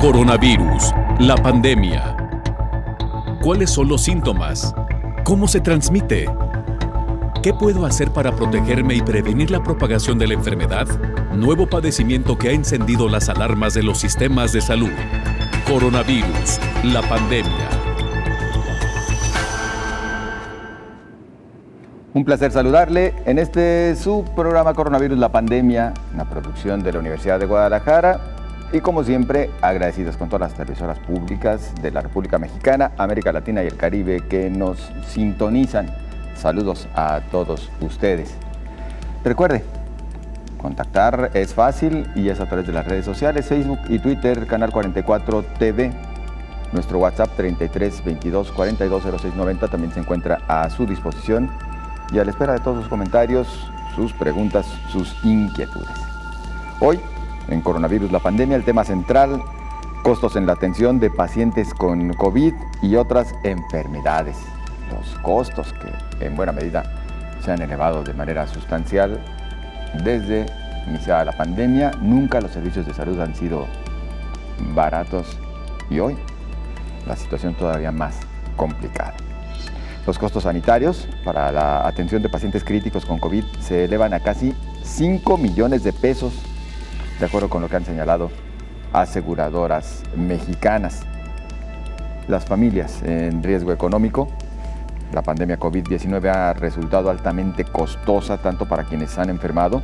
Coronavirus, la pandemia. ¿Cuáles son los síntomas? ¿Cómo se transmite? ¿Qué puedo hacer para protegerme y prevenir la propagación de la enfermedad? Nuevo padecimiento que ha encendido las alarmas de los sistemas de salud. Coronavirus, la pandemia. Un placer saludarle en su programa Coronavirus, la pandemia, una producción de la Universidad de Guadalajara. Y como siempre, agradecidos con todas las televisoras públicas de la República Mexicana, América Latina y el Caribe que nos sintonizan. Saludos a todos ustedes. Recuerde, contactar es fácil y es a través de las redes sociales, Facebook y Twitter, Canal 44 TV. Nuestro WhatsApp 33 22 42 06 90 también se encuentra a su disposición y a la espera de todos sus comentarios, sus preguntas, sus inquietudes. Hoy, en Coronavirus, la pandemia, el tema central, costos en la atención de pacientes con COVID y otras enfermedades. Los costos que en buena medida se han elevado de manera sustancial desde iniciada la pandemia. Nunca los servicios de salud han sido baratos y hoy la situación todavía más complicada. Los costos sanitarios para la atención de pacientes críticos con COVID se elevan a casi 5 millones de pesos, de acuerdo con lo que han señalado aseguradoras mexicanas. Las familias en riesgo económico, la pandemia COVID-19 ha resultado altamente costosa tanto para quienes han enfermado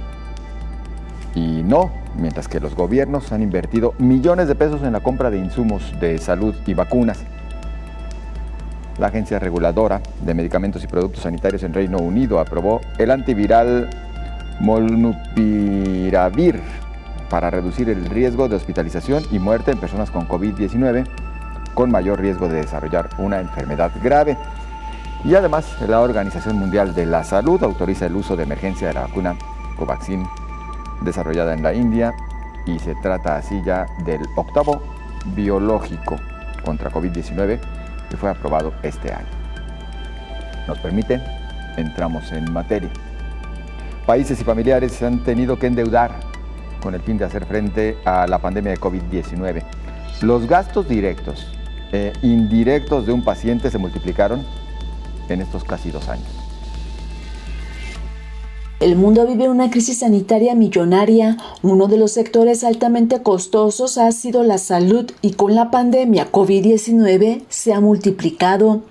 y no, mientras que los gobiernos han invertido millones de pesos en la compra de insumos de salud y vacunas. La Agencia Reguladora de Medicamentos y Productos Sanitarios en Reino Unido aprobó el antiviral Molnupiravir para reducir el riesgo de hospitalización y muerte en personas con COVID-19 con mayor riesgo de desarrollar una enfermedad grave. Y además, la Organización Mundial de la Salud autoriza el uso de emergencia de la vacuna Covaxin, desarrollada en la India, y se trata así ya del octavo biológico contra COVID-19 que fue aprobado este año. Nos permite, entramos en materia. Países y familiares se han tenido que endeudar con el fin de hacer frente a la pandemia de COVID-19. Los gastos directos e indirectos de un paciente se multiplicaron en estos casi 2 años. El mundo vive una crisis sanitaria millonaria. Uno de los sectores altamente costosos ha sido la salud y con la pandemia COVID-19 se ha multiplicado.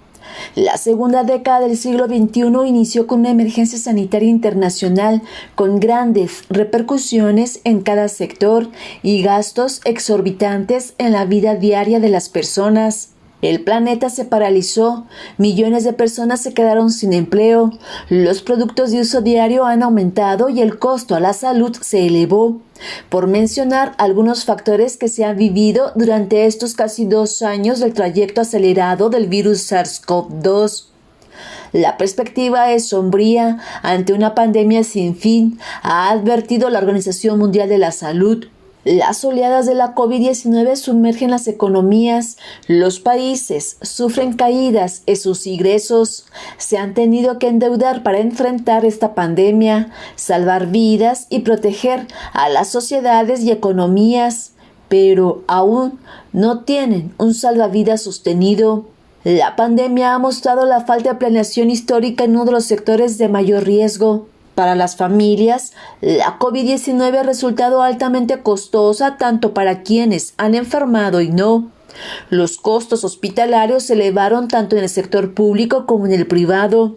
La segunda década del siglo XXI inició con una emergencia sanitaria internacional con grandes repercusiones en cada sector y gastos exorbitantes en la vida diaria de las personas. El planeta se paralizó, millones de personas se quedaron sin empleo, los productos de uso diario han aumentado y el costo a la salud se elevó, por mencionar algunos factores que se han vivido durante estos casi 2 años del trayecto acelerado del virus SARS-CoV-2. La perspectiva es sombría ante una pandemia sin fin, ha advertido la Organización Mundial de la Salud. Las oleadas de la COVID-19 sumergen las economías, los países sufren caídas en sus ingresos, se han tenido que endeudar para enfrentar esta pandemia, salvar vidas y proteger a las sociedades y economías, pero aún no tienen un salvavidas sostenido. La pandemia ha mostrado la falta de planeación histórica en uno de los sectores de mayor riesgo. Para las familias, la COVID-19 ha resultado altamente costosa tanto para quienes han enfermado y no. Los costos hospitalarios se elevaron tanto en el sector público como en el privado.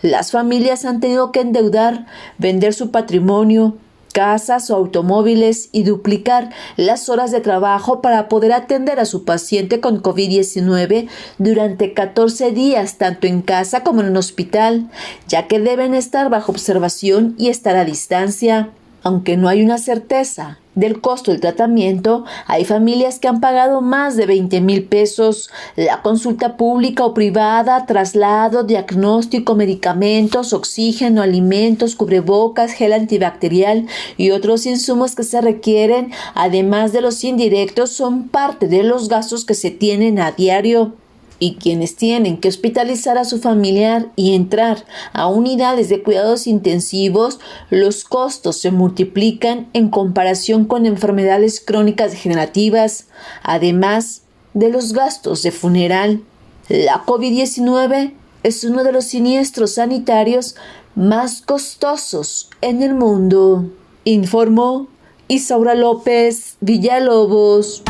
Las familias han tenido que endeudar, vender su patrimonio, casas o automóviles y duplicar las horas de trabajo para poder atender a su paciente con COVID-19 durante 14 días, tanto en casa como en un hospital, ya que deben estar bajo observación y estar a distancia. Aunque no hay una certeza del costo del tratamiento, hay familias que han pagado más de 20,000 pesos. La consulta pública o privada, traslado, diagnóstico, medicamentos, oxígeno, alimentos, cubrebocas, gel antibacterial y otros insumos que se requieren, además de los indirectos, son parte de los gastos que se tienen a diario. y quienes tienen que hospitalizar a su familiar y entrar a unidades de cuidados intensivos, los costos se multiplican en comparación con enfermedades crónicas degenerativas, además de los gastos de funeral. La COVID-19 es uno de los siniestros sanitarios más costosos en el mundo, informó Isaura López Villalobos.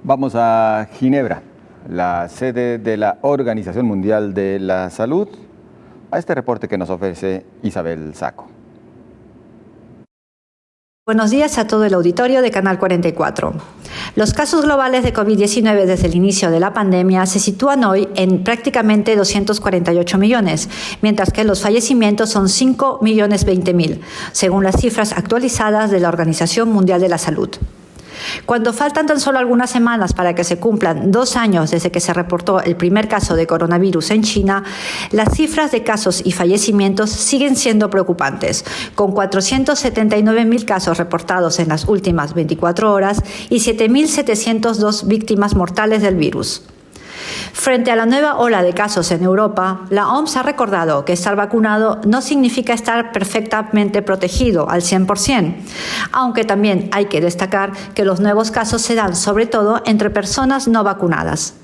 Vamos a Ginebra, la sede de la Organización Mundial de la Salud, a este reporte que nos ofrece Isabel Saco. Buenos días a todo el auditorio de Canal 44. Los casos globales de COVID-19 desde el inicio de la pandemia se sitúan hoy en prácticamente 248 millones, mientras que los fallecimientos son 5.020.000, según las cifras actualizadas de la Organización Mundial de la Salud. Cuando faltan tan solo algunas semanas para que se cumplan 2 años desde que se reportó el primer caso de coronavirus en China, las cifras de casos y fallecimientos siguen siendo preocupantes, con 479.000 casos reportados en las últimas 24 horas y 7.702 víctimas mortales del virus. Frente a la nueva ola de casos en Europa, la OMS ha recordado que estar vacunado no significa estar perfectamente protegido al 100%, aunque también hay que destacar que los nuevos casos se dan sobre todo entre personas no vacunadas.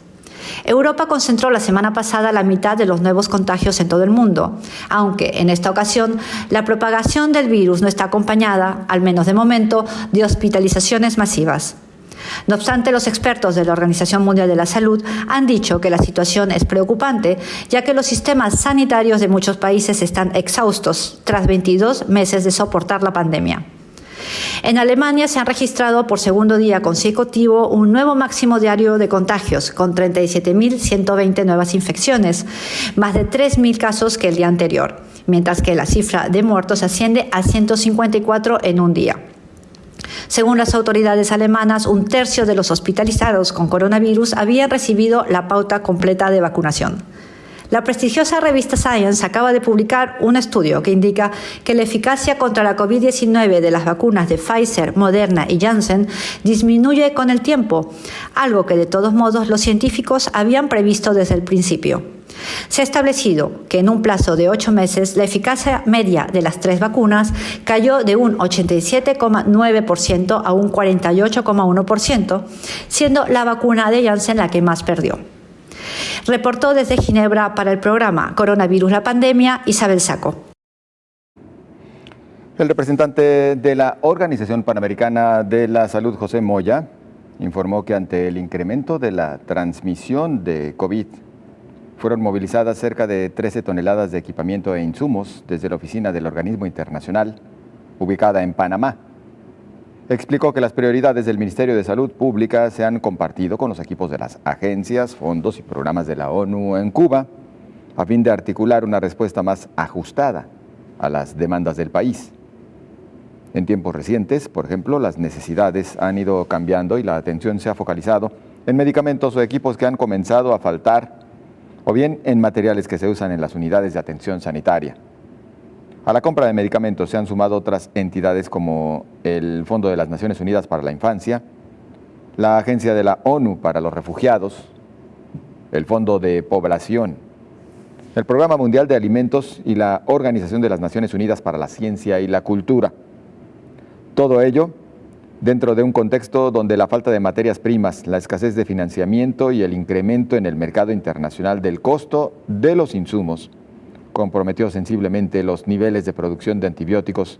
Europa concentró la semana pasada la mitad de los nuevos contagios en todo el mundo, aunque en esta ocasión la propagación del virus no está acompañada, al menos de momento, de hospitalizaciones masivas. No obstante, los expertos de la Organización Mundial de la Salud han dicho que la situación es preocupante, ya que los sistemas sanitarios de muchos países están exhaustos tras 22 meses de soportar la pandemia. En Alemania se han registrado por segundo día consecutivo un nuevo máximo diario de contagios, con 37.120 nuevas infecciones, más de 3.000 casos que el día anterior, mientras que la cifra de muertos asciende a 154 en un día. Según las autoridades alemanas, 1/3 de los hospitalizados con coronavirus habían recibido la pauta completa de vacunación. La prestigiosa revista Science acaba de publicar un estudio que indica que la eficacia contra la COVID-19 de las vacunas de Pfizer, Moderna y Janssen disminuye con el tiempo, algo que de todos modos los científicos habían previsto desde el principio. Se ha establecido que en un plazo de 8 meses la eficacia media de las 3 vacunas cayó de un 87,9% a un 48,1%, siendo la vacuna de Janssen la que más perdió. Reportó desde Ginebra para el programa Coronavirus la Pandemia, Isabel Saco. El representante de la Organización Panamericana de la Salud, José Moya, informó que ante el incremento de la transmisión de COVID, fueron movilizadas cerca de 13 toneladas de equipamiento e insumos desde la oficina del organismo internacional, ubicada en Panamá. Explicó que las prioridades del Ministerio de Salud Pública se han compartido con los equipos de las agencias, fondos y programas de la ONU en Cuba, a fin de articular una respuesta más ajustada a las demandas del país. En tiempos recientes, por ejemplo, las necesidades han ido cambiando y la atención se ha focalizado en medicamentos o equipos que han comenzado a faltar, o bien en materiales que se usan en las unidades de atención sanitaria. A la compra de medicamentos se han sumado otras entidades como el Fondo de las Naciones Unidas para la Infancia, la Agencia de la ONU para los Refugiados, el Fondo de Población, el Programa Mundial de Alimentos y la Organización de las Naciones Unidas para la Ciencia y la Cultura. Todo ello dentro de un contexto donde la falta de materias primas, la escasez de financiamiento y el incremento en el mercado internacional del costo de los insumos comprometió sensiblemente los niveles de producción de antibióticos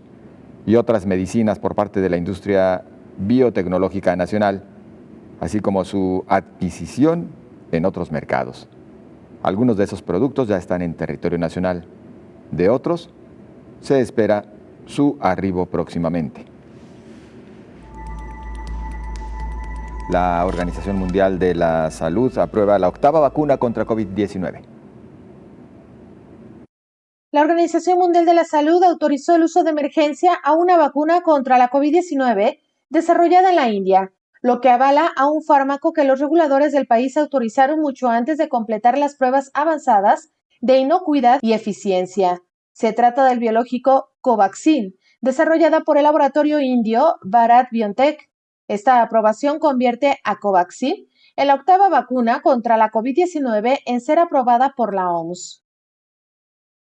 y otras medicinas por parte de la industria biotecnológica nacional, así como su adquisición en otros mercados. Algunos de esos productos ya están en territorio nacional, de otros se espera su arribo próximamente. La Organización Mundial de la Salud aprueba la 8ª vacuna contra COVID-19. La Organización Mundial de la Salud autorizó el uso de emergencia a una vacuna contra la COVID-19 desarrollada en la India, lo que avala a un fármaco que los reguladores del país autorizaron mucho antes de completar las pruebas avanzadas de inocuidad y eficiencia. Se trata del biológico Covaxin, desarrollada por el laboratorio indio Bharat BioNTech. Esta aprobación convierte a Covaxin en la octava vacuna contra la COVID-19 en ser aprobada por la OMS.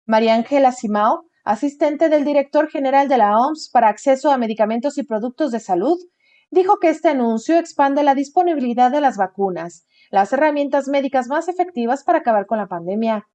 María Ángela Simao, asistente del director general de la OMS para acceso a medicamentos y productos de salud, dijo que este anuncio expande la disponibilidad de las vacunas, las herramientas médicas más efectivas para acabar con la pandemia.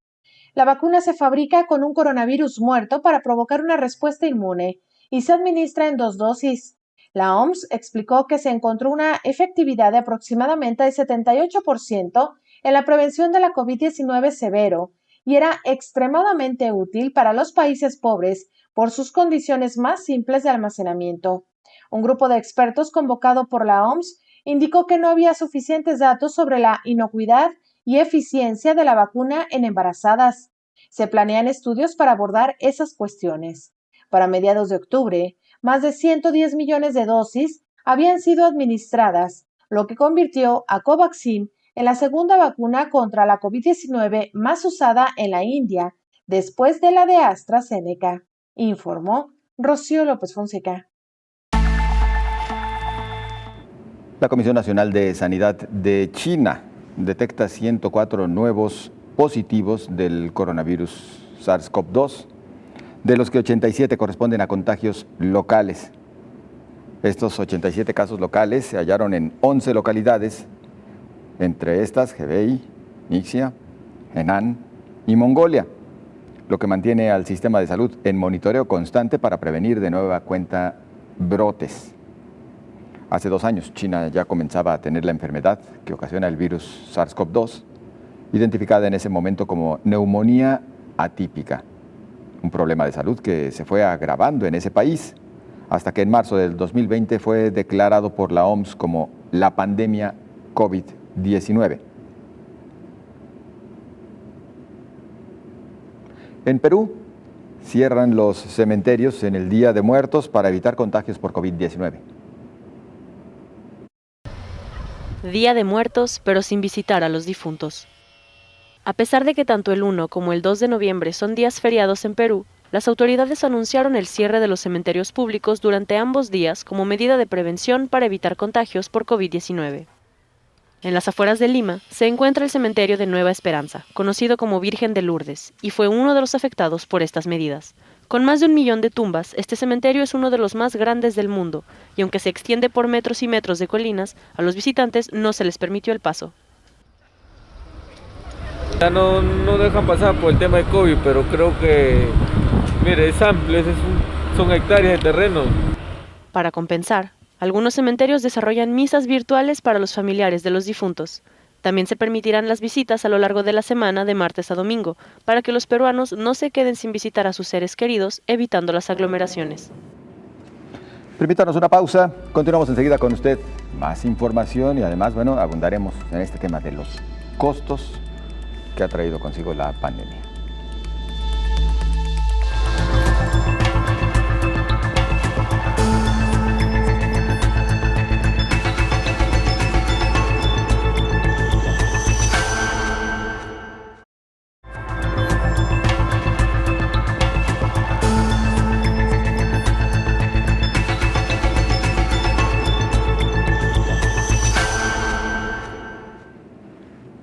La vacuna se fabrica con un coronavirus muerto para provocar una respuesta inmune y se administra en 2 dosis. La OMS explicó que se encontró una efectividad de aproximadamente el 78% en la prevención de la COVID-19 severo y era extremadamente útil para los países pobres por sus condiciones más simples de almacenamiento. Un grupo de expertos convocado por la OMS indicó que no había suficientes datos sobre la inocuidad y eficiencia de la vacuna en embarazadas. Se planean estudios para abordar esas cuestiones. Para mediados de octubre, más de 110 millones de dosis habían sido administradas, lo que convirtió a Covaxin en la segunda vacuna contra la COVID-19 más usada en la India, después de la de AstraZeneca, informó Rocío López Fonseca. La Comisión Nacional de Sanidad de China detecta 104 nuevos positivos del coronavirus SARS-CoV-2, de los que 87 corresponden a contagios locales. Estos 87 casos locales se hallaron en 11 localidades, entre estas Hebei, Ningxia, Henan y Mongolia, lo que mantiene al sistema de salud en monitoreo constante para prevenir de nueva cuenta brotes. Hace 2 años, China ya comenzaba a tener la enfermedad que ocasiona el virus SARS-CoV-2, identificada en ese momento como neumonía atípica, un problema de salud que se fue agravando en ese país, hasta que en marzo del 2020 fue declarado por la OMS como la pandemia COVID-19. En Perú, cierran los cementerios en el Día de Muertos para evitar contagios por COVID-19. Día de Muertos, pero sin visitar a los difuntos. A pesar de que tanto el 1 como el 2 de noviembre son días feriados en Perú, las autoridades anunciaron el cierre de los cementerios públicos durante ambos días como medida de prevención para evitar contagios por COVID-19. En las afueras de Lima se encuentra el cementerio de Nueva Esperanza, conocido como Virgen de Lourdes, y fue uno de los afectados por estas medidas. Con más de 1 millón de tumbas, este cementerio es uno de los más grandes del mundo, y aunque se extiende por metros y metros de colinas, a los visitantes no se les permitió el paso. Ya no dejan pasar por el tema de COVID, pero creo que, mire, es amplio, son hectáreas de terreno. Para compensar, algunos cementerios desarrollan misas virtuales para los familiares de los difuntos. También se permitirán las visitas a lo largo de la semana de martes a domingo, para que los peruanos no se queden sin visitar a sus seres queridos, evitando las aglomeraciones. Permítanos una pausa, continuamos enseguida con usted. Más información y además, abundaremos en este tema de los costos que ha traído consigo la pandemia.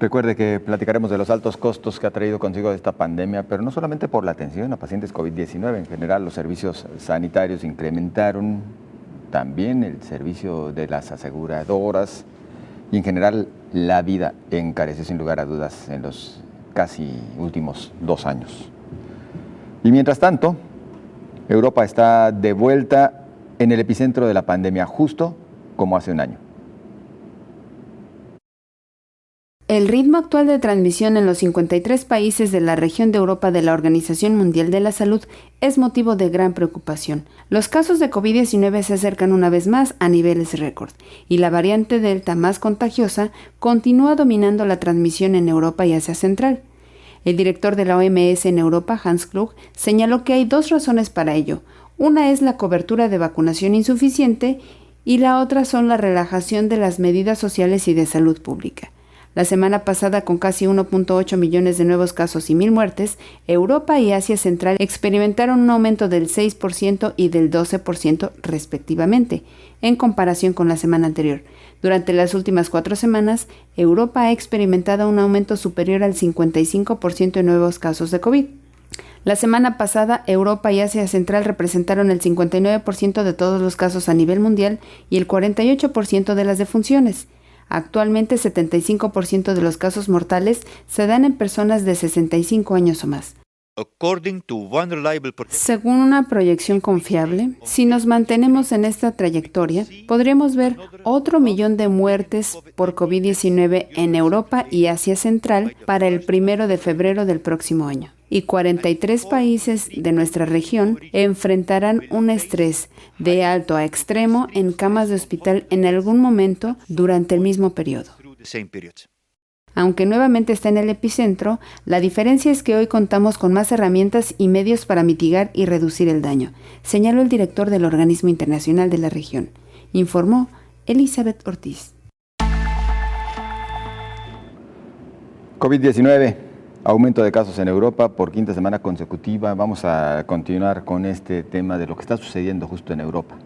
Recuerde que platicaremos de los altos costos que ha traído consigo esta pandemia, pero no solamente por la atención a pacientes COVID-19. En general, los servicios sanitarios incrementaron, también el servicio de las aseguradoras y en general la vida encareció sin lugar a dudas en los casi últimos 2 años. Y mientras tanto, Europa está de vuelta en el epicentro de la pandemia, justo como hace 1 año. El ritmo actual de transmisión en los 53 países de la región de Europa de la Organización Mundial de la Salud es motivo de gran preocupación. Los casos de COVID-19 se acercan una vez más a niveles récord y la variante Delta más contagiosa continúa dominando la transmisión en Europa y Asia Central. El director de la OMS en Europa, Hans Kluge, señaló que hay 2 razones para ello. Una es la cobertura de vacunación insuficiente y la otra son la relajación de las medidas sociales y de salud pública. La semana pasada, con casi 1.8 millones de nuevos casos y 1.000 muertes, Europa y Asia Central experimentaron un aumento del 6% y del 12% respectivamente, en comparación con la semana anterior. Durante las últimas 4 semanas, Europa ha experimentado un aumento superior al 55% de nuevos casos de COVID. La semana pasada, Europa y Asia Central representaron el 59% de todos los casos a nivel mundial y el 48% de las defunciones. Actualmente, 75% de los casos mortales se dan en personas de 65 años o más. Según una proyección confiable, si nos mantenemos en esta trayectoria, podríamos ver otro 1.000.000 de muertes por COVID-19 en Europa y Asia Central para el 1 de febrero del próximo año. Y 43 países de nuestra región enfrentarán un estrés de alto a extremo en camas de hospital en algún momento durante el mismo periodo. Aunque nuevamente está en el epicentro, la diferencia es que hoy contamos con más herramientas y medios para mitigar y reducir el daño, señaló el director del organismo internacional de la región. Informó Elizabeth Ortiz. COVID-19, aumento de casos en Europa por 5ª semana consecutiva. Vamos a continuar con este tema de lo que está sucediendo justo en Europa.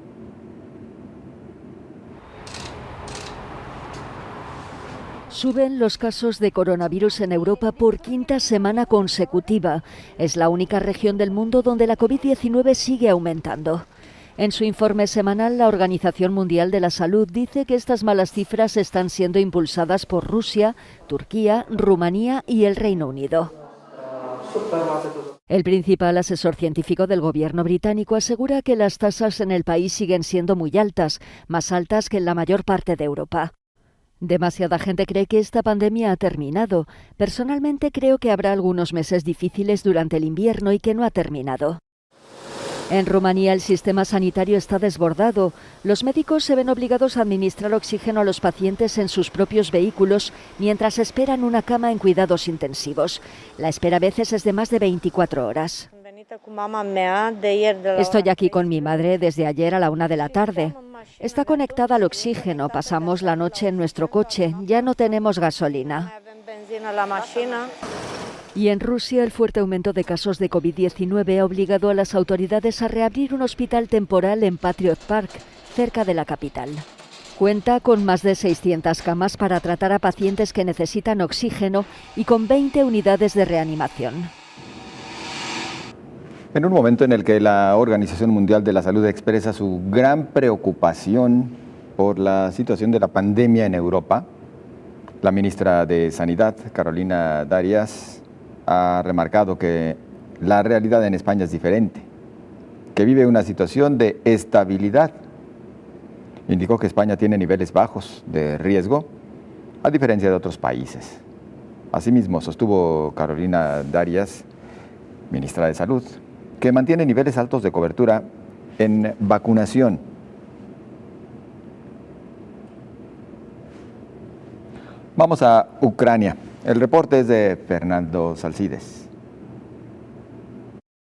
Suben los casos de coronavirus en Europa por 5ª semana consecutiva. Es la única región del mundo donde la COVID-19 sigue aumentando. En su informe semanal, la Organización Mundial de la Salud dice que estas malas cifras están siendo impulsadas por Rusia, Turquía, Rumanía y el Reino Unido. El principal asesor científico del gobierno británico asegura que las tasas en el país siguen siendo muy altas, más altas que en la mayor parte de Europa. Demasiada gente cree que esta pandemia ha terminado. Personalmente creo que habrá algunos meses difíciles durante el invierno y que no ha terminado. En Rumanía el sistema sanitario está desbordado. Los médicos se ven obligados a administrar oxígeno a los pacientes en sus propios vehículos mientras esperan una cama en cuidados intensivos. La espera a veces es de más de 24 horas. Estoy aquí con mi madre desde ayer a la 1 de la tarde. Está conectada al oxígeno, pasamos la noche en nuestro coche, ya no tenemos gasolina. Y en Rusia, el fuerte aumento de casos de COVID-19 ha obligado a las autoridades a reabrir un hospital temporal en Patriot Park, cerca de la capital. Cuenta con más de 600 camas para tratar a pacientes que necesitan oxígeno y con 20 unidades de reanimación. En un momento en el que la Organización Mundial de la Salud expresa su gran preocupación por la situación de la pandemia en Europa, la ministra de Sanidad, Carolina Darias, ha remarcado que la realidad en España es diferente, que vive una situación de estabilidad. Indicó que España tiene niveles bajos de riesgo, a diferencia de otros países. Asimismo, sostuvo Carolina Darias, ministra de Salud, que mantiene niveles altos de cobertura en vacunación. Vamos a Ucrania. El reporte es de Fernando Salcides.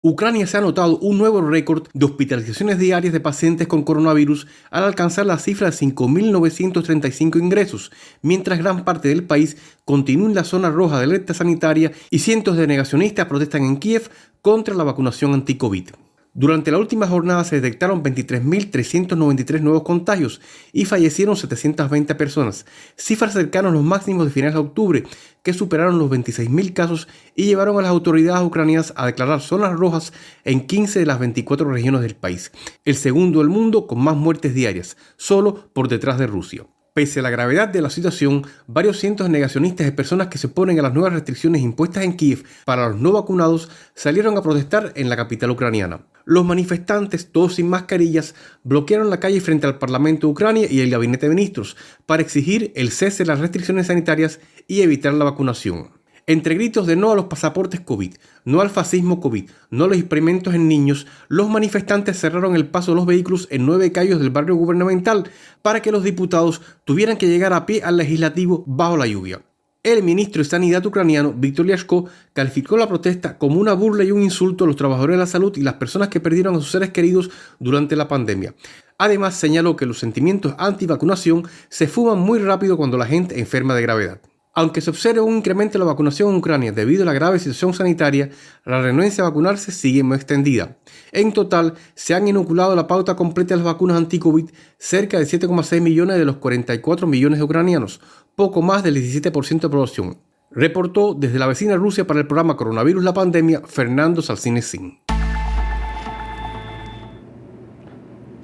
Ucrania se ha anotado un nuevo récord de hospitalizaciones diarias de pacientes con coronavirus al alcanzar la cifra de 5.935 ingresos, mientras gran parte del país continúa en la zona roja de alerta sanitaria y cientos de negacionistas protestan en Kiev contra la vacunación anti-COVID. Durante la última jornada se detectaron 23.393 nuevos contagios y fallecieron 720 personas, cifras cercanas a los máximos de finales de octubre, que superaron los 26.000 casos y llevaron a las autoridades ucranianas a declarar zonas rojas en 15 de las 24 regiones del país, el segundo del mundo con más muertes diarias, solo por detrás de Rusia. Pese a la gravedad de la situación, varios cientos de negacionistas y personas que se oponen a las nuevas restricciones impuestas en Kiev para los no vacunados salieron a protestar en la capital ucraniana. Los manifestantes, todos sin mascarillas, bloquearon la calle frente al Parlamento de Ucrania y el Gabinete de Ministros para exigir el cese de las restricciones sanitarias y evitar la vacunación. Entre gritos de no a los pasaportes COVID, no al fascismo COVID, no a los experimentos en niños, los manifestantes cerraron el paso de los vehículos en 9 calles del barrio gubernamental para que los diputados tuvieran que llegar a pie al legislativo bajo la lluvia. El ministro de Sanidad ucraniano, Víktor Ляшко, calificó la protesta como una burla y un insulto a los trabajadores de la salud y las personas que perdieron a sus seres queridos durante la pandemia. Además, señaló que los sentimientos anti-vacunación se fuman muy rápido cuando la gente enferma de gravedad. Aunque se observe un incremento en la vacunación en Ucrania debido a la grave situación sanitaria, la renuencia a vacunarse sigue muy extendida. En total, se han inoculado la pauta completa de las vacunas anti-COVID cerca de 7,6 millones de los 44 millones de ucranianos, poco más del 17% de población. Reportó desde la vecina Rusia para el programa Coronavirus la Pandemia, Fernando Salcines-Sin.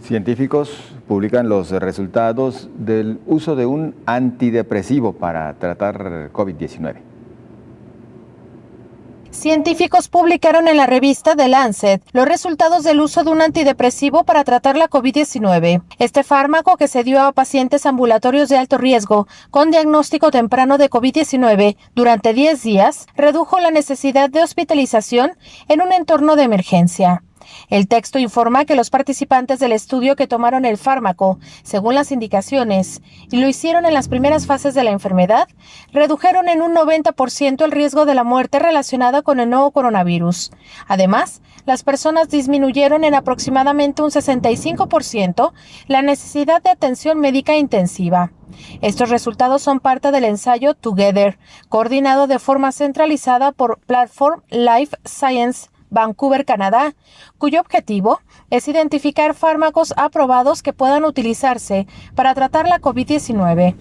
Científicos publican los resultados del uso de un antidepresivo para tratar COVID-19. Científicos publicaron en la revista The Lancet los resultados del uso de un antidepresivo para tratar la COVID-19. Este fármaco, que se dio a pacientes ambulatorios de alto riesgo con diagnóstico temprano de COVID-19 durante 10 días, redujo la necesidad de hospitalización en un entorno de emergencia. El texto informa que los participantes del estudio que tomaron el fármaco, según las indicaciones, y lo hicieron en las primeras fases de la enfermedad, redujeron en un 90% el riesgo de la muerte relacionada con el nuevo coronavirus. Además, las personas disminuyeron en aproximadamente un 65% la necesidad de atención médica intensiva. Estos resultados son parte del ensayo Together, coordinado de forma centralizada por Platform Life Science Vancouver, Canadá, cuyo objetivo es identificar fármacos aprobados que puedan utilizarse para tratar la COVID-19.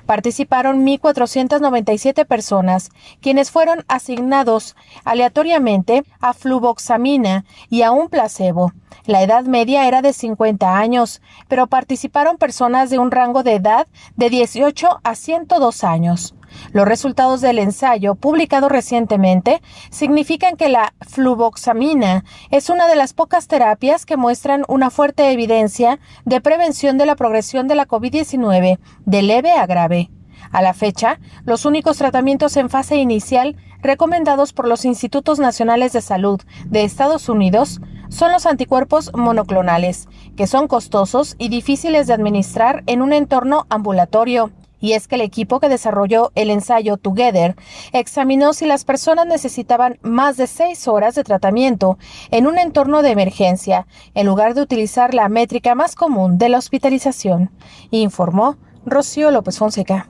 Participaron 1.497 personas, quienes fueron asignados aleatoriamente a fluvoxamina y a un placebo. La edad media era de 50 años, pero participaron personas de un rango de edad de 18 a 102 años. Los resultados del ensayo, publicado recientemente, significan que la fluvoxamina es una de las pocas terapias que muestran una fuerte evidencia de prevención de la progresión de la COVID-19 de leve a grave. A la fecha, los únicos tratamientos en fase inicial recomendados por los Institutos Nacionales de Salud de Estados Unidos son los anticuerpos monoclonales, que son costosos y difíciles de administrar en un entorno ambulatorio. Y es que el equipo que desarrolló el ensayo Together examinó si las personas necesitaban más de 6 horas de tratamiento en un entorno de emergencia, en lugar de utilizar la métrica más común de la hospitalización, informó Rocío López Fonseca.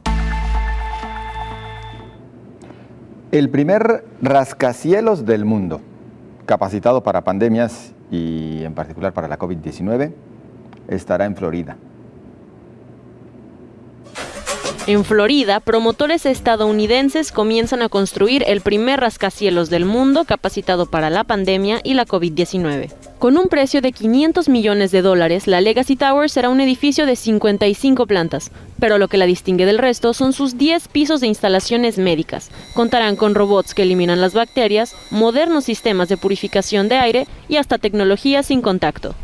El primer rascacielos del mundo, capacitado para pandemias y en particular para la COVID-19, estará en Florida. En Florida, promotores estadounidenses comienzan a construir el primer rascacielos del mundo capacitado para la pandemia y la COVID-19. Con un precio de $500 millones, la Legacy Tower será un edificio de 55 plantas, pero lo que la distingue del resto son sus 10 pisos de instalaciones médicas. Contarán con robots que eliminan las bacterias, modernos sistemas de purificación de aire y hasta tecnología sin contacto.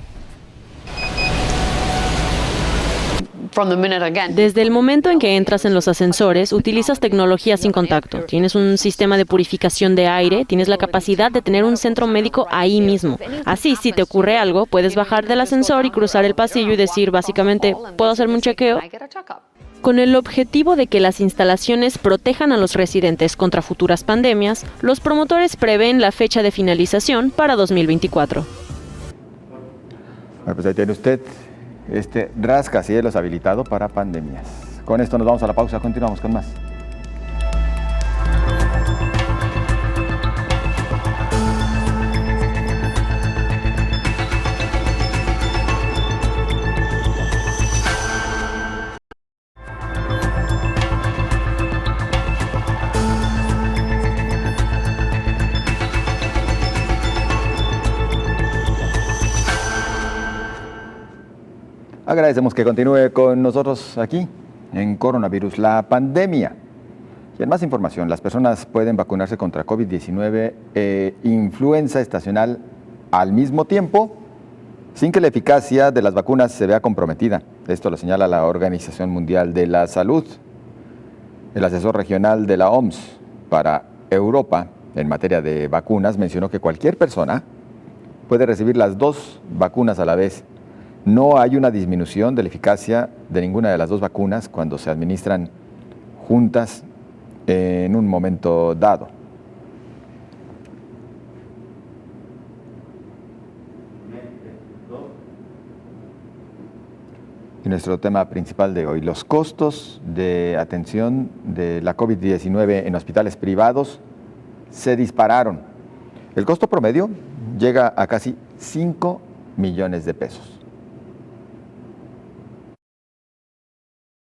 Desde el momento en que entras en los ascensores, utilizas tecnología sin contacto. Tienes un sistema de purificación de aire, tienes la capacidad de tener un centro médico ahí mismo. Así, si te ocurre algo, puedes bajar del ascensor y cruzar el pasillo y decir, básicamente, ¿puedo hacerme un chequeo? Con el objetivo de que las instalaciones protejan a los residentes contra futuras pandemias, los promotores prevén la fecha de finalización para 2024. Bueno, pues ahí tiene usted este rascacielos habilitado para pandemias. Con esto nos vamos a la pausa, continuamos con más. Agradecemos que continúe con nosotros aquí en Coronavirus, la pandemia. Y en más información, las personas pueden vacunarse contra COVID-19 e influenza estacional al mismo tiempo, sin que la eficacia de las vacunas se vea comprometida. Esto lo señala la Organización Mundial de la Salud. El asesor regional de la OMS para Europa en materia de vacunas mencionó que cualquier persona puede recibir las 2 vacunas a la vez. No hay una disminución de la eficacia de ninguna de las 2 vacunas cuando se administran juntas en un momento dado. Y nuestro tema principal de hoy, los costos de atención de la COVID-19 en hospitales privados se dispararon. El costo promedio llega a casi 5 millones de pesos.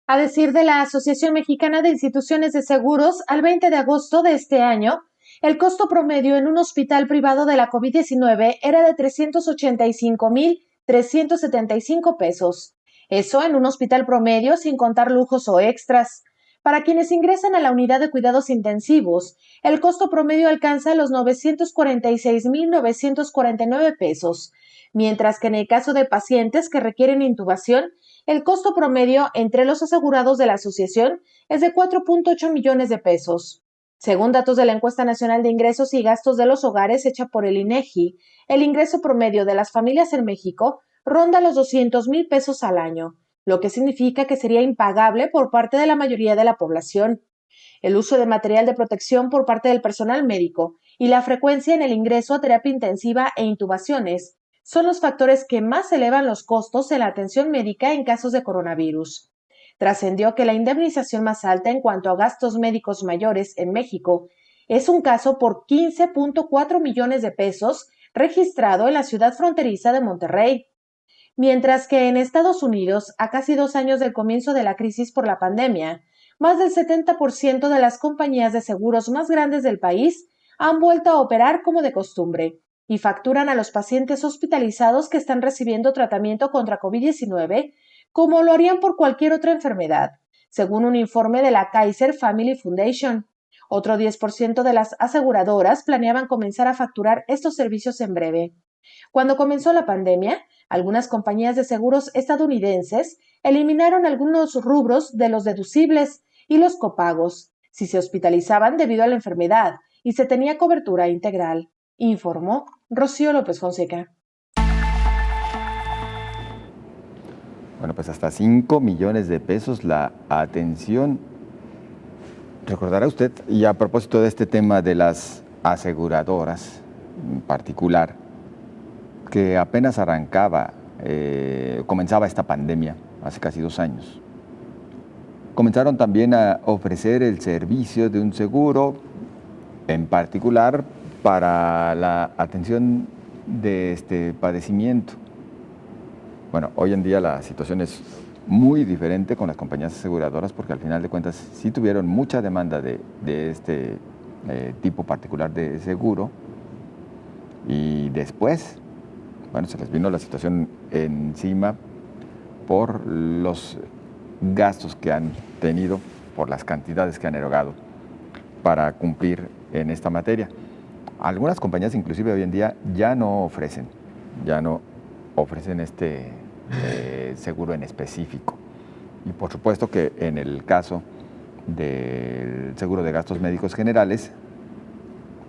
A decir de la Asociación Mexicana de Instituciones de Seguros, al 20 de agosto de este año, el costo promedio en un hospital privado de la COVID-19 era de 385,375 pesos. Eso en un hospital promedio sin contar lujos o extras. Para quienes ingresan a la unidad de cuidados intensivos, el costo promedio alcanza los 946,949 pesos, mientras que en el caso de pacientes que requieren intubación, el costo promedio entre los asegurados de la asociación es de 4.8 millones de pesos. Según datos de la Encuesta Nacional de Ingresos y Gastos de los Hogares hecha por el INEGI, el ingreso promedio de las familias en México ronda los 200,000 pesos al año, lo que significa que sería impagable por parte de la mayoría de la población. El uso de material de protección por parte del personal médico y la frecuencia en el ingreso a terapia intensiva e intubaciones son los factores que más elevan los costos en la atención médica en casos de coronavirus. Trascendió que la indemnización más alta en cuanto a gastos médicos mayores en México es un caso por 15.4 millones de pesos registrado en la ciudad fronteriza de Monterrey. Mientras que en Estados Unidos, a casi 2 años del comienzo de la crisis por la pandemia, más del 70% de las compañías de seguros más grandes del país han vuelto a operar como de costumbre y facturan a los pacientes hospitalizados que están recibiendo tratamiento contra COVID-19 como lo harían por cualquier otra enfermedad, según un informe de la Kaiser Family Foundation. Otro 10% de las aseguradoras planeaban comenzar a facturar estos servicios en breve. Cuando comenzó la pandemia, algunas compañías de seguros estadounidenses eliminaron algunos rubros de los deducibles y los copagos si se hospitalizaban debido a la enfermedad y se tenía cobertura integral, informó Rocío López Fonseca. Bueno, pues hasta 5 millones de pesos la atención. Recordará usted, y a propósito de este tema de las aseguradoras en particular, que apenas comenzaba esta pandemia hace casi 2 años. Comenzaron también a ofrecer el servicio de un seguro, en particular para la atención de este padecimiento. Bueno, hoy en día la situación es muy diferente con las compañías aseguradoras porque al final de cuentas sí tuvieron mucha demanda de este tipo particular de seguro y después, bueno, se les vino la situación encima por los gastos que han tenido, por las cantidades que han erogado para cumplir en esta materia. Algunas compañías inclusive hoy en día ya no ofrecen este seguro en específico. Y por supuesto que en el caso del seguro de gastos médicos generales,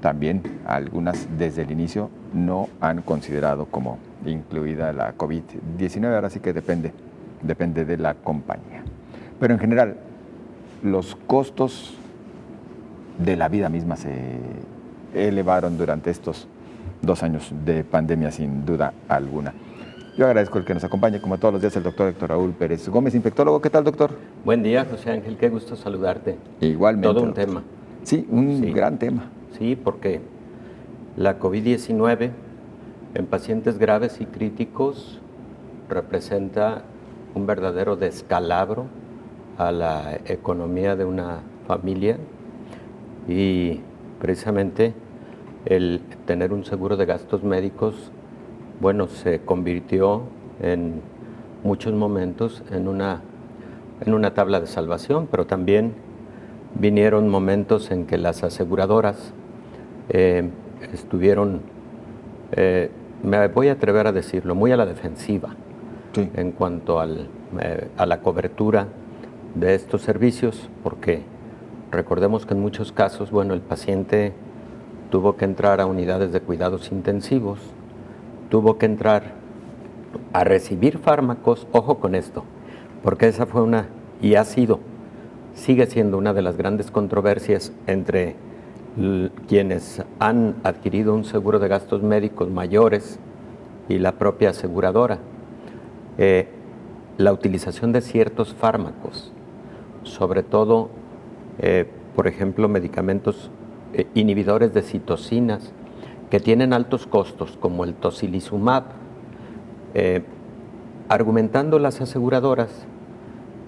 también algunas desde el inicio no han considerado como incluida la COVID-19, ahora sí que depende de la compañía. Pero en general, los costos de la vida misma se elevaron durante estos 2 años de pandemia, sin duda alguna. Yo agradezco el que nos acompañe, como todos los días, el doctor Héctor Raúl Pérez Gómez, infectólogo. ¿Qué tal, doctor? Buen día, José Ángel, qué gusto saludarte. Igualmente. Todo un tema. Sí, un gran tema. Sí, porque la COVID-19 en pacientes graves y críticos representa un verdadero descalabro a la economía de una familia y precisamente el tener un seguro de gastos médicos, bueno, se convirtió en muchos momentos en una tabla de salvación, pero también vinieron momentos en que las aseguradoras estuvieron, me voy a atrever a decirlo, muy a la defensiva en cuanto a la cobertura de estos servicios, porque recordemos que en muchos casos, bueno, el paciente tuvo que entrar a unidades de cuidados intensivos, tuvo que entrar a recibir fármacos, ojo con esto, porque esa fue sigue siendo una de las grandes controversias entre quienes han adquirido un seguro de gastos médicos mayores y la propia aseguradora. la utilización de ciertos fármacos, sobre todo, por ejemplo, medicamentos inhibidores de citocinas que tienen altos costos, como el tocilizumab, argumentando las aseguradoras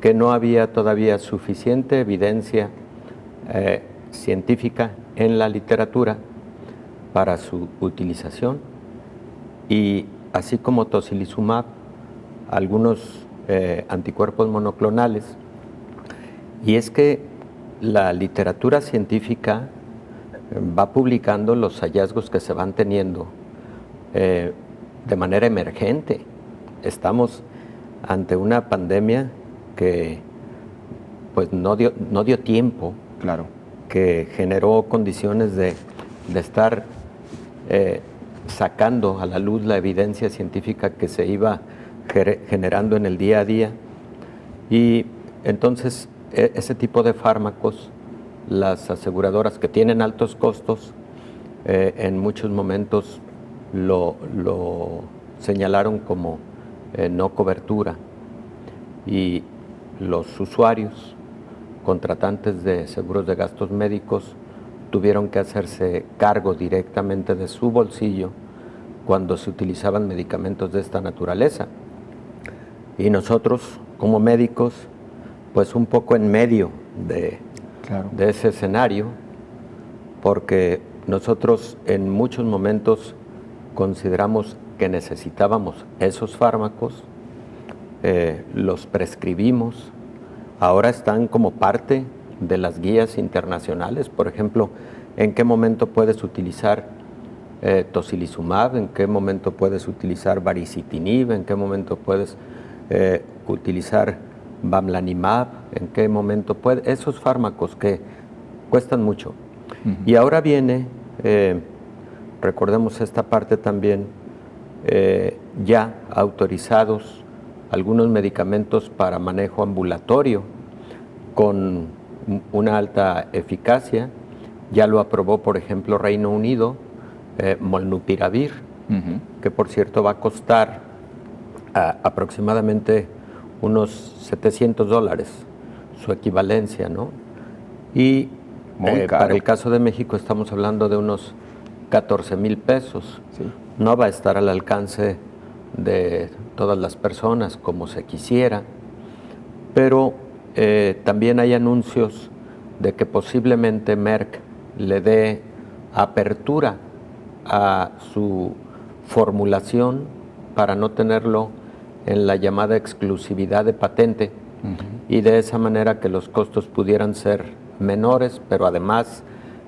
que no había todavía suficiente evidencia científica en la literatura para su utilización, y así como tocilizumab, algunos anticuerpos monoclonales. Y es que la literatura científica va publicando los hallazgos que se van teniendo de manera emergente. Estamos ante una pandemia que pues no dio tiempo, claro, que generó condiciones de estar sacando a la luz la evidencia científica que se iba generando en el día a día. Y entonces ese tipo de fármacos, las aseguradoras que tienen altos costos, en muchos momentos lo señalaron como no cobertura, y los usuarios, contratantes de seguros de gastos médicos, tuvieron que hacerse cargo directamente de su bolsillo cuando se utilizaban medicamentos de esta naturaleza. Y nosotros, como médicos, pues un poco en medio de ese escenario, porque nosotros en muchos momentos consideramos que necesitábamos esos fármacos, los prescribimos, ahora están como parte de las guías internacionales. Por ejemplo, en qué momento puedes utilizar tocilizumab, en qué momento puedes utilizar baricitinib, en qué momento puedes utilizar bamlanimab, en qué momento puedes, esos fármacos que cuestan mucho. Y ahora viene, recordemos esta parte también, ya autorizados algunos medicamentos para manejo ambulatorio con una alta eficacia. Ya lo aprobó, por ejemplo, Reino Unido, molnupiravir, que por cierto va a costar aproximadamente unos $700, su equivalencia, ¿no? Y para el caso de México estamos hablando de unos 14,000 pesos. Sí. No va a estar al alcance de todas las personas como se quisiera, pero también hay anuncios de que posiblemente Merck le dé apertura a su formulación para no tenerlo en la llamada exclusividad de patente, y de esa manera que los costos pudieran ser menores, pero además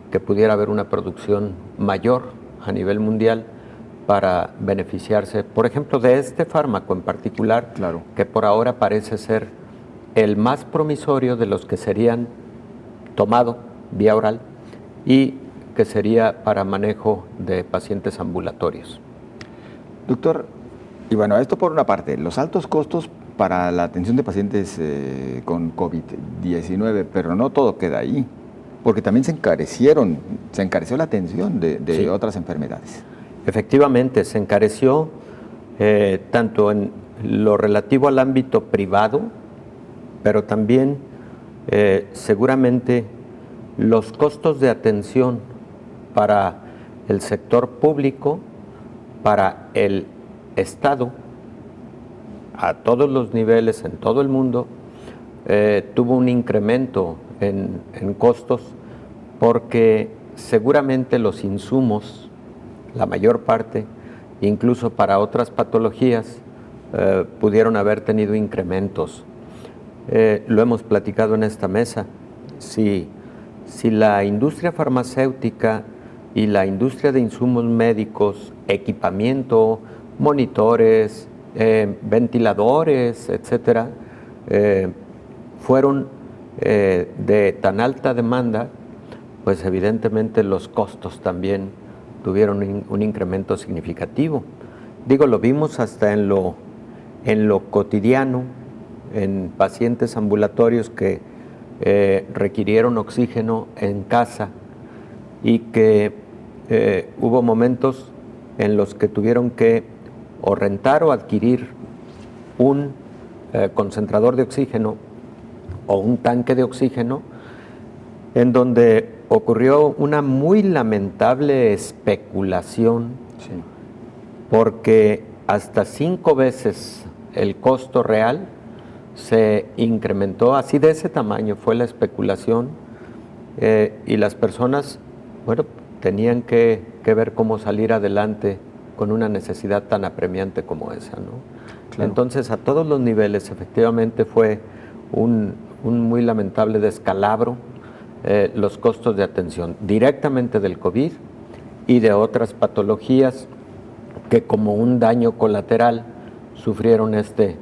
que pudiera haber una producción mayor a nivel mundial para beneficiarse, por ejemplo, de este fármaco en particular, que por ahora parece ser el más promisorio de los que serían tomado vía oral y que sería para manejo de pacientes ambulatorios. Doctor, y bueno, esto por una parte, los altos costos para la atención de pacientes con COVID-19, pero no todo queda ahí, porque también se encareció la atención de otras enfermedades. Efectivamente, se encareció tanto en lo relativo al ámbito privado, pero también seguramente los costos de atención para el sector público, para el Estado, a todos los niveles, en todo el mundo, tuvo un incremento en costos, porque seguramente los insumos, la mayor parte, incluso para otras patologías, pudieron haber tenido incrementos. Lo hemos platicado en esta mesa. Si la industria farmacéutica y la industria de insumos médicos, equipamiento, monitores, ventiladores, etcétera, fueron de tan alta demanda, pues evidentemente los costos también tuvieron un incremento significativo. Digo, lo vimos hasta en lo cotidiano, en pacientes ambulatorios que requirieron oxígeno en casa y que hubo momentos en los que tuvieron que o rentar o adquirir un concentrador de oxígeno o un tanque de oxígeno, en donde ocurrió una muy lamentable especulación, sí, porque hasta 5 veces el costo real se incrementó, así de ese tamaño fue la especulación, y las personas, bueno, tenían que ver cómo salir adelante con una necesidad tan apremiante como esa, ¿no? Claro. Entonces, a todos los niveles, efectivamente fue un muy lamentable descalabro, los costos de atención directamente del COVID y de otras patologías que como un daño colateral sufrieron este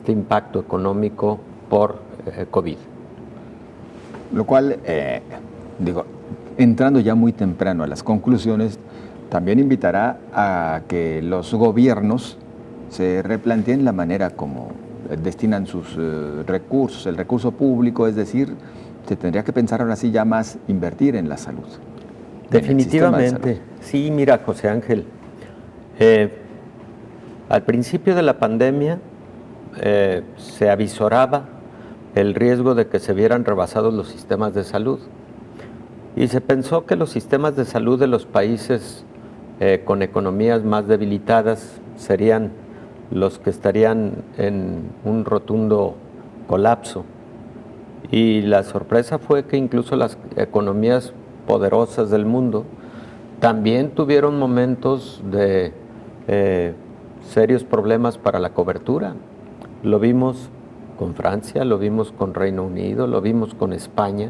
impacto económico por COVID. Lo cual, entrando ya muy temprano a las conclusiones, también invitará a que los gobiernos se replanteen la manera como destinan sus recursos, el recurso público, es decir, se tendría que pensar ahora sí ya más invertir en la salud. Definitivamente, sí, mira, José Ángel, al principio de la pandemia se avisoraba el riesgo de que se vieran rebasados los sistemas de salud y se pensó que los sistemas de salud de los países con economías más debilitadas serían los que estarían en un rotundo colapso. Y la sorpresa fue que incluso las economías poderosas del mundo también tuvieron momentos de serios problemas para la cobertura. Lo vimos con Francia, lo vimos con Reino Unido, lo vimos con España,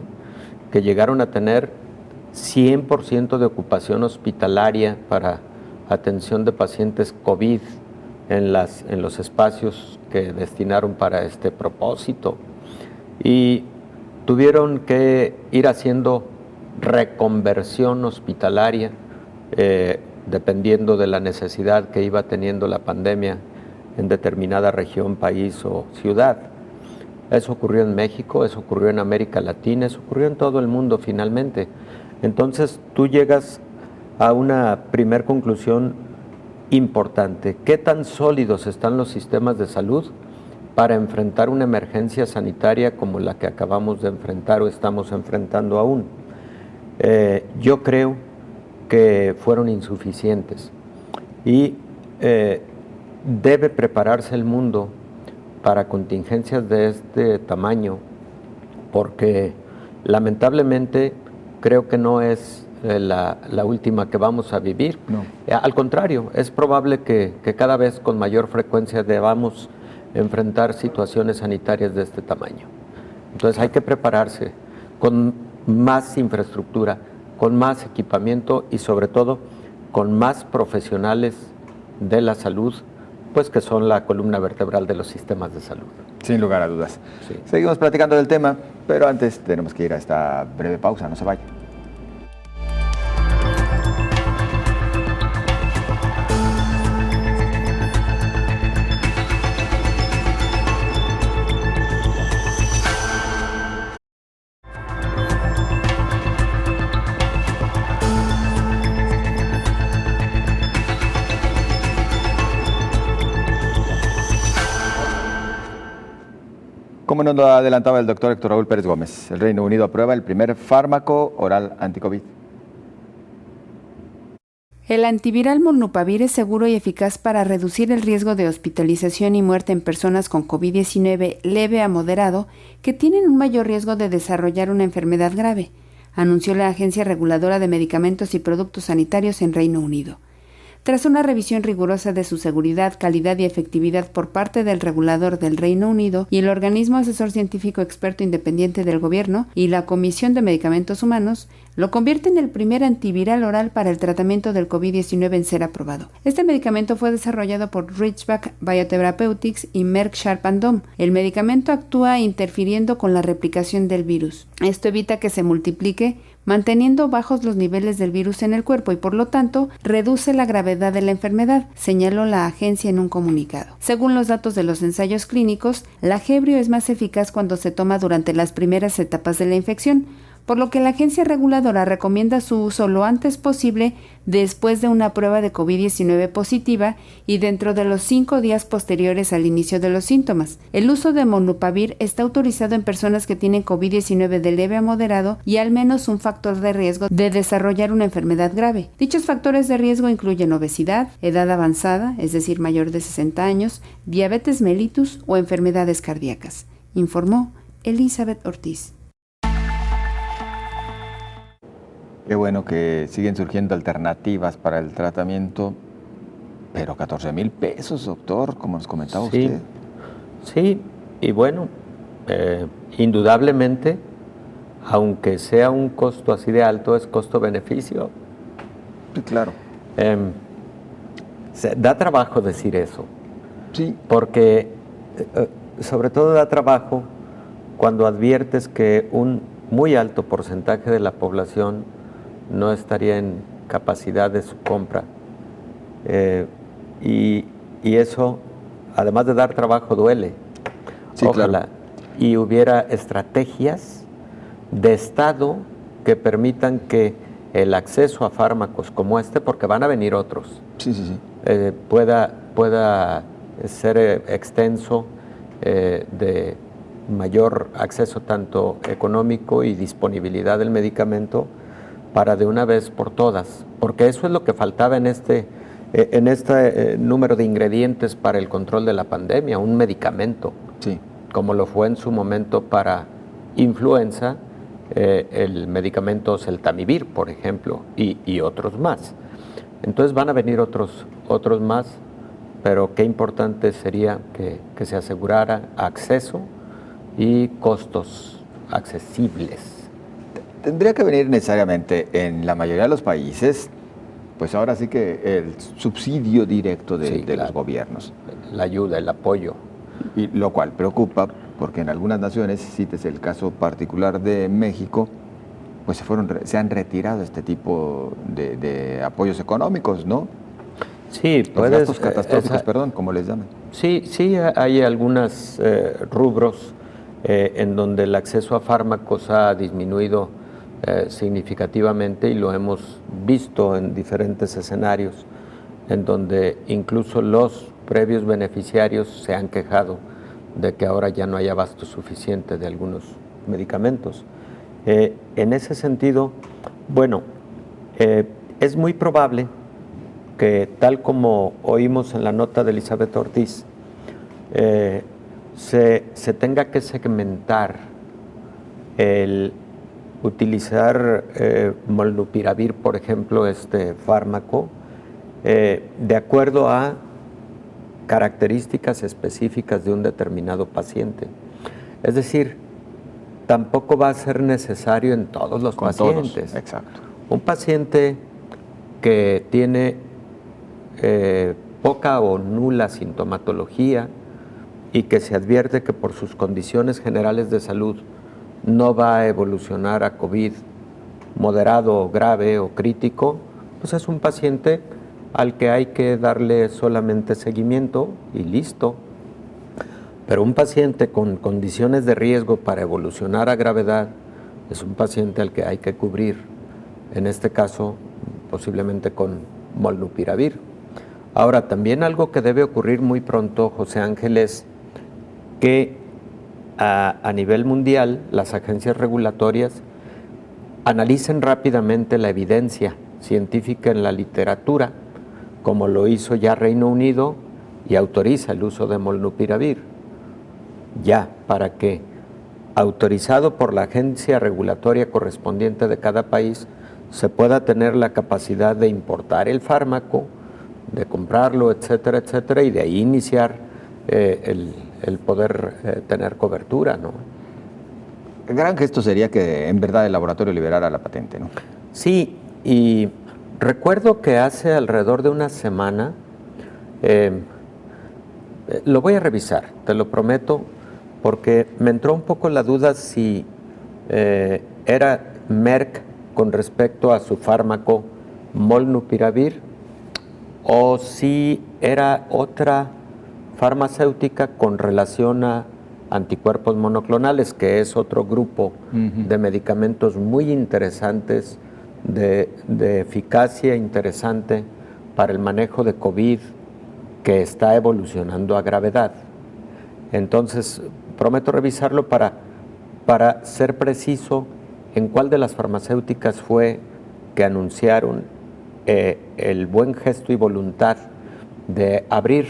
que llegaron a tener 100% de ocupación hospitalaria para atención de pacientes COVID en los espacios que destinaron para este propósito. Y tuvieron que ir haciendo reconversión hospitalaria dependiendo de la necesidad que iba teniendo la pandemia en determinada región, país o ciudad. Eso ocurrió en México, eso ocurrió en América Latina, eso ocurrió en todo el mundo finalmente. Entonces tú llegas a una primer conclusión importante. ¿Qué tan sólidos están los sistemas de salud para enfrentar una emergencia sanitaria como la que acabamos de enfrentar o estamos enfrentando aún? Yo creo que fueron insuficientes y debe prepararse el mundo para contingencias de este tamaño, porque lamentablemente creo que no es la última que vamos a vivir. No. Al contrario, es probable que cada vez con mayor frecuencia debamos enfrentar situaciones sanitarias de este tamaño. Entonces hay que prepararse con más infraestructura, con más equipamiento y sobre todo con más profesionales de la salud, pues que son la columna vertebral de los sistemas de salud. Sin lugar a dudas. Sí. Seguimos platicando del tema, pero antes tenemos que ir a esta breve pausa, no se vaya. Como nos lo adelantaba el doctor Héctor Raúl Pérez Gómez, el Reino Unido aprueba el primer fármaco oral anti-COVID. El antiviral Molnupiravir es seguro y eficaz para reducir el riesgo de hospitalización y muerte en personas con COVID-19 leve a moderado que tienen un mayor riesgo de desarrollar una enfermedad grave, anunció la Agencia Reguladora de Medicamentos y Productos Sanitarios en Reino Unido. Tras una revisión rigurosa de su seguridad, calidad y efectividad por parte del regulador del Reino Unido y el organismo asesor científico experto independiente del gobierno y la Comisión de Medicamentos Humanos, lo convierte en el primer antiviral oral para el tratamiento del COVID-19 en ser aprobado. Este medicamento fue desarrollado por Ridgeback Biotherapeutics y Merck Sharp & Dohme. El medicamento actúa interfiriendo con la replicación del virus. Esto evita que se multiplique, manteniendo bajos los niveles del virus en el cuerpo y por lo tanto reduce la gravedad de la enfermedad, señaló la agencia en un comunicado. Según los datos de los ensayos clínicos, la Gebrio es más eficaz cuando se toma durante las primeras etapas de la infección, por lo que la agencia reguladora recomienda su uso lo antes posible después de una prueba de COVID-19 positiva y dentro de los 5 días posteriores al inicio de los síntomas. El uso de molnupiravir está autorizado en personas que tienen COVID-19 de leve a moderado y al menos un factor de riesgo de desarrollar una enfermedad grave. Dichos factores de riesgo incluyen obesidad, edad avanzada, es decir, mayor de 60 años, diabetes mellitus o enfermedades cardíacas, informó Elizabeth Ortiz. Qué bueno que siguen surgiendo alternativas para el tratamiento, pero 14,000 pesos, doctor, como nos comentaba usted. Sí, y bueno, indudablemente, aunque sea un costo así de alto, es costo-beneficio. Sí, claro. Da trabajo decir eso. Sí. Porque sobre todo da trabajo cuando adviertes que un muy alto porcentaje de la población no estaría en capacidad de su compra. Y eso, además de dar trabajo, duele. Sí, ojalá. Claro. Y hubiera estrategias de Estado que permitan que el acceso a fármacos como este, porque van a venir otros, pueda ser extenso, de mayor acceso tanto económico y disponibilidad del medicamento para de una vez por todas, porque eso es lo que faltaba en este número de ingredientes para el control de la pandemia, un medicamento, como lo fue en su momento para influenza, el medicamento Celtamivir, por ejemplo, y otros más. Entonces van a venir otros más, pero qué importante sería que se asegurara acceso y costos accesibles. Tendría que venir necesariamente en la mayoría de los países, pues ahora sí que el subsidio directo de los gobiernos. La ayuda, el apoyo. Y lo cual preocupa porque en algunas naciones, cites el caso particular de México, pues se han retirado este tipo de apoyos económicos, ¿no? Sí, los gastos catastróficos, como les llaman. Sí, hay algunos rubros en donde el acceso a fármacos ha disminuido significativamente, y lo hemos visto en diferentes escenarios, en donde incluso los previos beneficiarios se han quejado de que ahora ya no hay abasto suficiente de algunos medicamentos. En ese sentido, bueno, es muy probable que, tal como oímos en la nota de Elizabeth Ortiz, se tenga que segmentar el utilizar molnupiravir, por ejemplo, este fármaco, de acuerdo a características específicas de un determinado paciente. Es decir, tampoco va a ser necesario en todos los pacientes. Todos, exacto. Un paciente que tiene poca o nula sintomatología y que se advierte que por sus condiciones generales de salud no va a evolucionar a COVID moderado, grave o crítico, pues es un paciente al que hay que darle solamente seguimiento y listo. Pero un paciente con condiciones de riesgo para evolucionar a gravedad es un paciente al que hay que cubrir, en este caso posiblemente con molnupiravir. Ahora, también algo que debe ocurrir muy pronto, José Ángel, es que a nivel mundial las agencias regulatorias analicen rápidamente la evidencia científica en la literatura, como lo hizo ya Reino Unido, y autoriza el uso de molnupiravir, ya, para que, autorizado por la agencia regulatoria correspondiente de cada país, se pueda tener la capacidad de importar el fármaco, de comprarlo, etcétera, etcétera, y de ahí iniciar el poder tener cobertura, ¿no? El gran gesto sería que en verdad el laboratorio liberara la patente, ¿no? Sí, y recuerdo que hace alrededor de una semana, lo voy a revisar, te lo prometo, porque me entró un poco la duda si era Merck con respecto a su fármaco molnupiravir o si era otra farmacéutica con relación a anticuerpos monoclonales, que es otro grupo de medicamentos muy interesantes, de eficacia interesante para el manejo de COVID, que está evolucionando a gravedad. Entonces, prometo revisarlo para ser preciso en cuál de las farmacéuticas fue que anunciaron el buen gesto y voluntad de abrir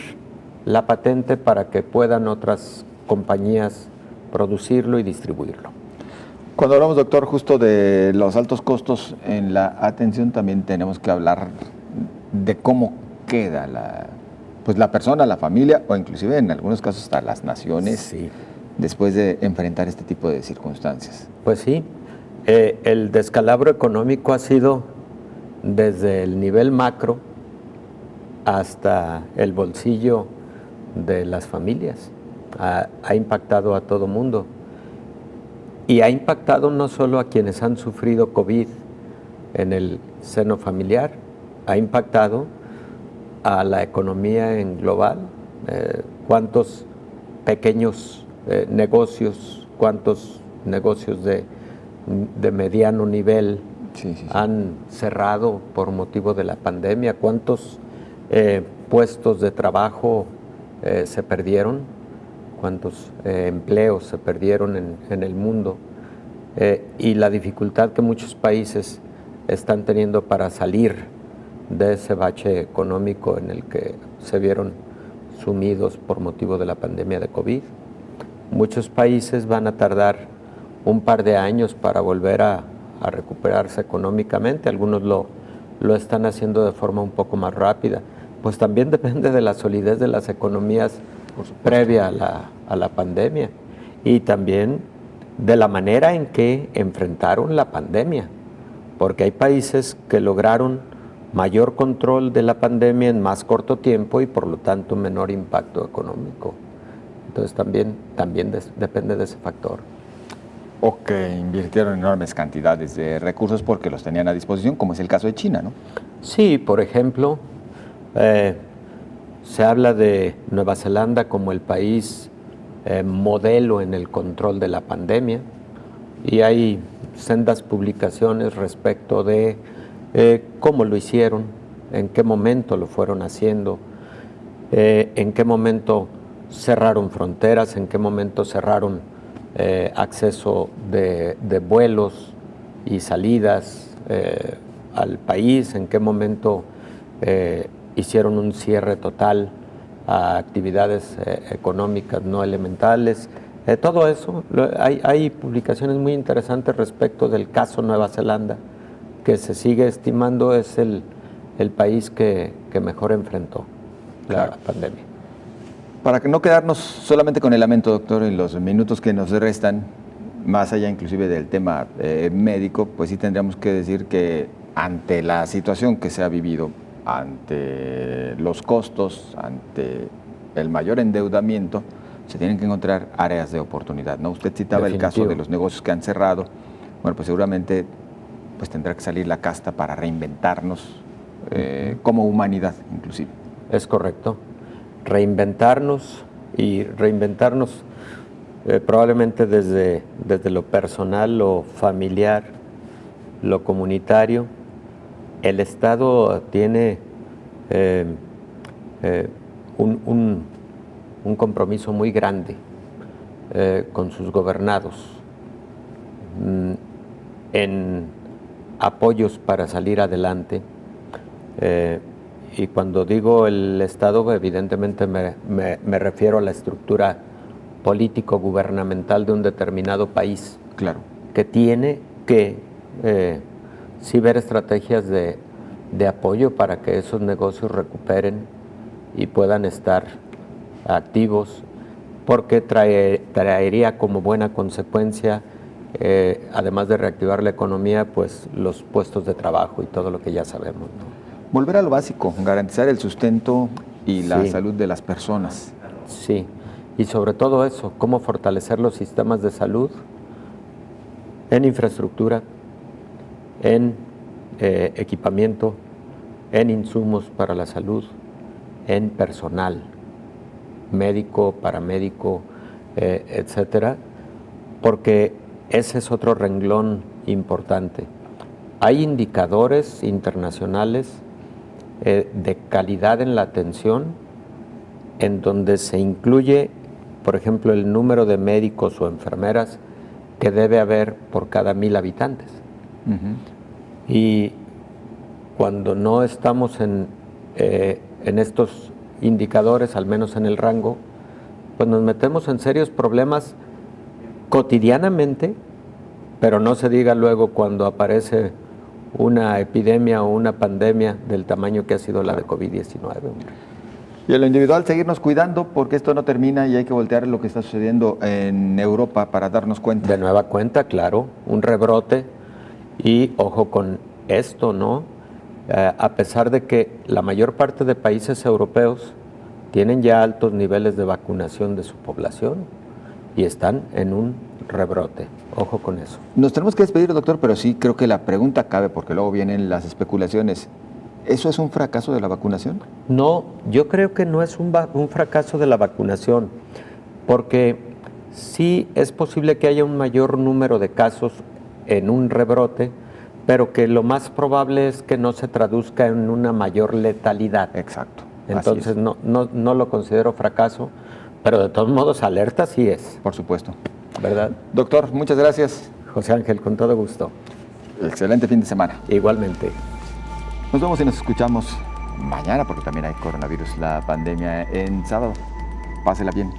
la patente para que puedan otras compañías producirlo y distribuirlo. Cuando hablamos, doctor, justo de los altos costos en la atención, también tenemos que hablar de cómo queda la persona, la familia, o inclusive en algunos casos hasta las naciones, después de enfrentar este tipo de circunstancias. Pues sí, el descalabro económico ha sido desde el nivel macro hasta el bolsillo de las familias. Ha impactado a todo mundo. Y ha impactado no solo a quienes han sufrido COVID en el seno familiar, ha impactado a la economía en global. ¿Cuántos pequeños negocios, cuántos negocios de mediano nivel han cerrado por motivo de la pandemia? ¿Cuántos puestos de trabajo se perdieron? ¿Cuántos empleos se perdieron en el mundo? Y la dificultad que muchos países están teniendo para salir de ese bache económico en el que se vieron sumidos por motivo de la pandemia de COVID. Muchos países van a tardar un par de años para volver a recuperarse económicamente. Algunos lo están haciendo de forma un poco más rápida. Pues también depende de la solidez de las economías previa a la pandemia y también de la manera en que enfrentaron la pandemia, porque hay países que lograron mayor control de la pandemia en más corto tiempo y por lo tanto menor impacto económico. Entonces también depende de ese factor. O que invirtieron enormes cantidades de recursos porque los tenían a disposición, como es el caso de China, ¿no? Sí, por ejemplo, se habla de Nueva Zelanda como el país modelo en el control de la pandemia y hay sendas publicaciones respecto de cómo lo hicieron, en qué momento lo fueron haciendo, en qué momento cerraron fronteras, en qué momento cerraron acceso de vuelos y salidas al país, en qué momento hicieron un cierre total a actividades económicas no elementales. Todo eso, hay publicaciones muy interesantes respecto del caso Nueva Zelanda, que se sigue estimando es el país que mejor enfrentó la pandemia. Para que no quedarnos solamente con el lamento, doctor, en los minutos que nos restan, más allá inclusive del tema médico, pues sí tendríamos que decir que ante la situación que se ha vivido, ante los costos, ante el mayor endeudamiento, se tienen que encontrar áreas de oportunidad, ¿no? Usted citaba el caso de los negocios que han cerrado. Bueno, pues seguramente pues tendrá que salir la casta para reinventarnos como humanidad, inclusive. Es correcto. Reinventarnos probablemente desde lo personal, lo familiar, lo comunitario. El Estado tiene un compromiso muy grande con sus gobernados en apoyos para salir adelante. Y cuando digo el Estado, evidentemente me refiero a la estructura político-gubernamental de un determinado país, claro, que tiene que sí ver estrategias de apoyo para que esos negocios recuperen y puedan estar activos, porque traería como buena consecuencia, además de reactivar la economía, pues los puestos de trabajo y todo lo que ya sabemos, ¿no? Volver a lo básico, garantizar el sustento y la salud de las personas. Sí, y sobre todo eso, cómo fortalecer los sistemas de salud en infraestructura, en equipamiento, en insumos para la salud, en personal, médico, paramédico, etcétera, porque ese es otro renglón importante. Hay indicadores internacionales de calidad en la atención en donde se incluye, por ejemplo, el número de médicos o enfermeras que debe haber por cada 1,000 habitantes. Y cuando no estamos en estos indicadores, al menos en el rango, pues nos metemos en serios problemas cotidianamente, pero no se diga luego cuando aparece una epidemia o una pandemia del tamaño que ha sido la de COVID-19. Y en lo individual, seguirnos cuidando, porque esto no termina y hay que voltear lo que está sucediendo en Europa para darnos cuenta. De nueva cuenta, claro, un rebrote. Y ojo con esto, ¿no? A pesar de que la mayor parte de países europeos tienen ya altos niveles de vacunación de su población y están en un rebrote. Ojo con eso. Nos tenemos que despedir, doctor, pero sí creo que la pregunta cabe, porque luego vienen las especulaciones. ¿Eso es un fracaso de la vacunación? No, yo creo que no es un fracaso de la vacunación, porque sí es posible que haya un mayor número de casos en un rebrote, pero que lo más probable es que no se traduzca en una mayor letalidad. Exacto. Entonces no lo considero fracaso, pero de todos modos alerta sí es. Por supuesto. ¿Verdad? Doctor, muchas gracias. José Ángel, con todo gusto. Excelente fin de semana. Igualmente. Nos vemos y nos escuchamos mañana, porque también hay coronavirus, la pandemia en sábado. Pásela bien.